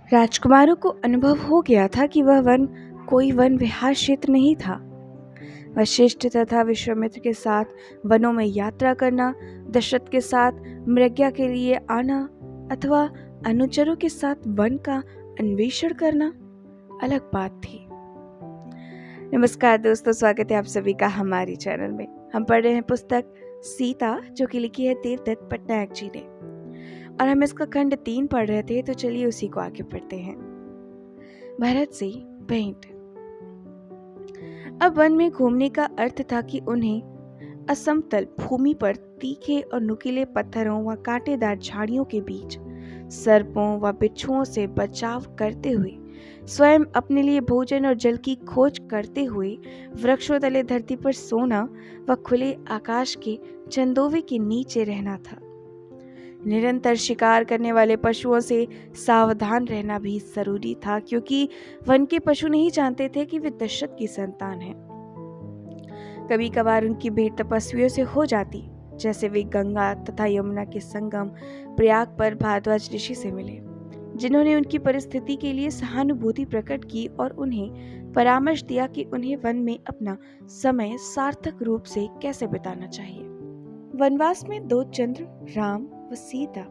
राजकुमारों को अनुभव हो गया था कि वह वन कोई वन विहार क्षेत्र नहीं था। वशिष्ठ तथा विश्वामित्र के साथ वनों में यात्रा करना, दशरथ के साथ मृग्या के लिए आना अथवा अनुचरों के साथ वन का अन्वेषण करना अलग बात थी। नमस्कार दोस्तों, स्वागत है आप सभी का हमारी चैनल में। हम पढ़ रहे हैं पुस्तक सीता, जो कि लिखी है देवदत्त पट्टनायक जी ने, और हम इसका खंड 3 पढ़ रहे थे, तो चलिए उसी को आगे पढ़ते हैं। भरत से भेंट। अब वन में घूमने का अर्थ था कि उन्हें असमतल भूमि पर तीखे और नुकीले पत्थरों व कांटेदार झाड़ियों के बीच सर्पों व बिच्छुओं से बचाव करते हुए, स्वयं अपने लिए भोजन और जल की खोज करते हुए वृक्षों तले धरती पर सोना व खुले आकाश के चंदोवे के नीचे रहना था। निरंतर शिकार करने वाले पशुओं से सावधान रहना भी जरूरी था, क्योंकि वन के पशु नहीं जानते थे कि वे दशरथ की संतान हैं। कभी कभार उनकी भेंट तपस्वियों से हो जाती, जैसे वे गंगा तथा यमुना के संगम प्रयाग पर भारद्वाज ऋषि से मिले, जिन्होंने उनकी परिस्थिति के लिए सहानुभूति प्रकट की और उन्हें परामर्श दिया कि उन्हें वन में अपना समय सार्थक रूप से कैसे बिताना चाहिए। वनवास में 2 चंद्र, राम व सीता,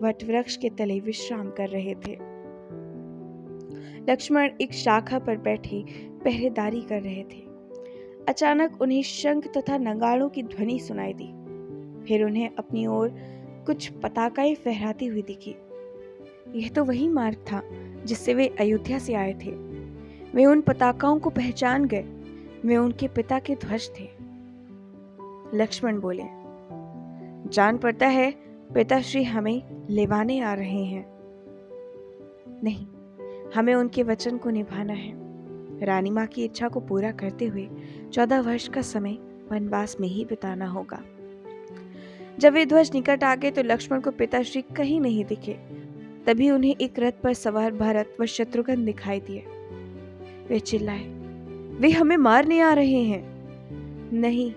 वट वृक्ष के तले विश्राम कर रहे थे। लक्ष्मण एक शाखा पर बैठे पहरेदारी कर रहे थे। अचानक उन्हें शंख तथा नगाड़ों की ध्वनि सुनाई दी। फिर उन्हें अपनी ओर कुछ पताकाएं फहराती हुई दिखी। यह तो वही मार्ग था जिससे वे अयोध्या से आए थे। वे उन पताकाओं को पहचान गए। वे उनके पिता के ध्वज थे। लक्ष्मण बोले, जान पड़ता है पिताश्री हमें लेवाने आ रहे हैं। नहीं, हमें उनके वचन को निभाना है। रानी माँ की इच्छा को पूरा करते हुए 14 वर्ष का समय वनवास में ही बिताना होगा। जब वे ध्वज निकट आ गए तो लक्ष्मण को पिताश्री कहीं नहीं दिखे। तभी उन्हें एक रथ पर सवार भरत व शत्रुघ्न दिखाई दिए। वे चिल्लाए, वे हमें मारने आ रहे हैं। नहीं,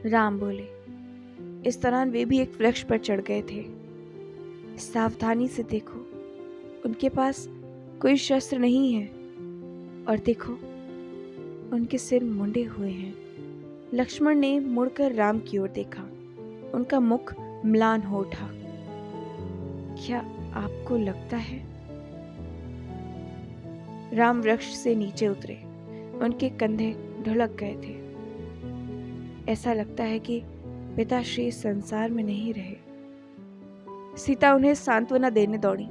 राम बोले। इस दौरान वे भी एक वृक्ष पर चढ़ गए थे। सावधानी से देखो, उनके पास कोई शस्त्र नहीं है, और देखो उनके सिर मुंडे हुए हैं। लक्ष्मण ने मुड़कर राम की ओर देखा। उनका मुख म्लान हो उठा। क्या आपको लगता है? राम वृक्ष से नीचे उतरे। उनके कंधे ढुलक गए थे। ऐसा लगता है कि पिताश्री संसार में नहीं रहे। सीता उन्हें सांत्वना देने दौड़ी।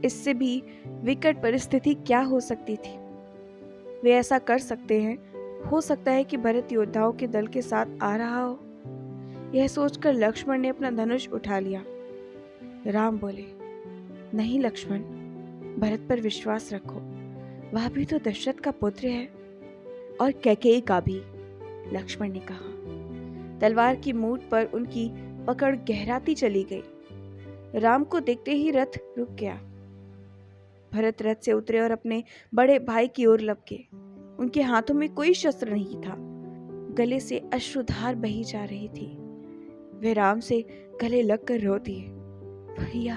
इससे भी विकट परिस्थिति क्या हो सकती थी? वे ऐसा कर सकते हैं। हो सकता है कि भरत योद्धाओं के दल के साथ आ रहा हो। यह सोचकर लक्ष्मण ने अपना धनुष उठा लिया। राम बोले, नहीं लक्ष्मण, भरत पर विश्वास रखो। वह भी तो दशरथ का पुत्र है, और कैकेयी का भी, लक्ष्मण ने कहा। तलवार की मूठ पर उनकी पकड़ गहराती चली गई। राम को देखते ही रथ रुक गया। भरत रथ से उतरे और अपने बड़े भाई की ओर लपके। उनके हाथों में कोई शस्त्र नहीं था। गले से अश्रुधार बही जा रही थी। वे राम से गले लगकर रो दिए, भैया